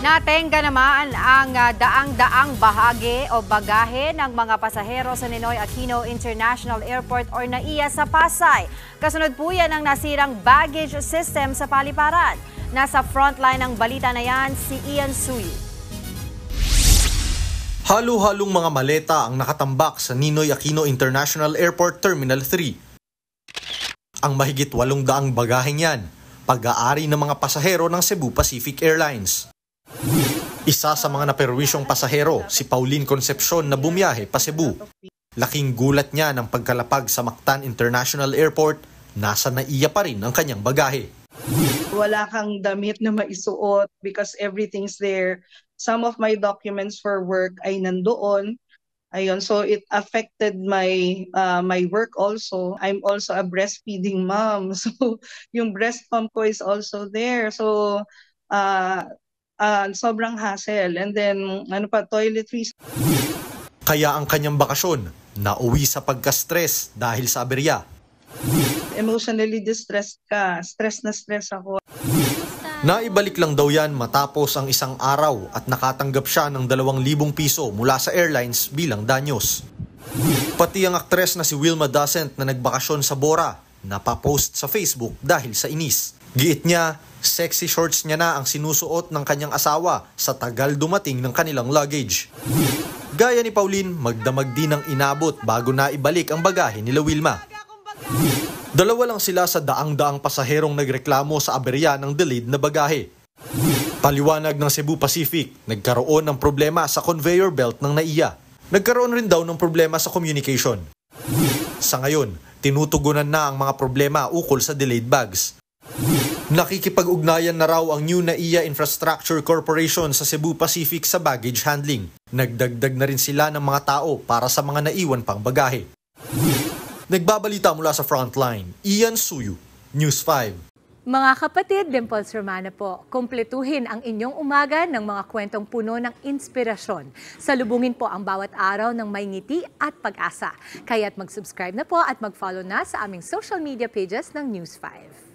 Natenga naman ang daang-daang bahagi o bagahe ng mga pasahero sa Ninoy Aquino International Airport or NAIA sa Pasay. Kasunod po yan ang nasirang baggage system sa paliparan. Nasa frontline ng balita na yan si Ian Suyu. Halo-halong mga maleta ang nakatambak sa Ninoy Aquino International Airport Terminal 3. Ang mahigit 800 bagaheng yan, pag-aari ng mga pasahero ng Cebu Pacific Airlines. Isa sa mga naperwisyong pasahero, si Pauline Concepcion na bumiyahe pa Cebu. Laking gulat niya ng pagkalapag sa Mactan International Airport, nasa NAIA pa rin ang kanyang bagahe. Wala kang damit na maisuot because everything's there. Some of my documents for work ay nandoon. Ayun, so it affected my my work also. I'm also a breastfeeding mom. So yung breast pump ko is also there. So sobrang hassle. And then toiletries. Kaya ang kanyang bakasyon, nauwi sa pagka-stress dahil sa aberya. Emotionally distressed ka. Stress na stress ako. Naibalik lang daw yan matapos ang isang araw at nakatanggap siya ng 2,000 piso mula sa airlines bilang danyos. Pati ang aktres na si Wilma Dasent na nagbakasyon sa Bora, napapost sa Facebook dahil sa inis. Giit niya, sexy shorts niya na ang sinusuot ng kanyang asawa sa tagal dumating ng kanilang luggage. Gaya ni Pauline, magdamag din ang inabot bago naibalik ang bagahe nila Wilma. Dalawa lang sila sa daang-daang pasaherong nagreklamo sa aberya ng delayed na bagahe. Paliwanag ng Cebu Pacific, nagkaroon ng problema sa conveyor belt ng NAIA. Nagkaroon rin daw ng problema sa communication. Sa ngayon, tinutugunan na ang mga problema ukol sa delayed bags. Nakikipag-ugnayan na raw ang New NAIA Infrastructure Corporation sa Cebu Pacific sa baggage handling. Nagdagdag na rin sila ng mga tao para sa mga naiwan pang bagahe. Nagbabalita mula sa Frontline, Ian Suyu, News 5. Mga kapatid, Dimples Romana po, kumpletuhin ang inyong umaga ng mga kwentong puno ng inspirasyon. Salubungin po ang bawat araw ng may ngiti at pag-asa. Kaya't mag-subscribe na po at mag-follow na sa aming social media pages ng News 5.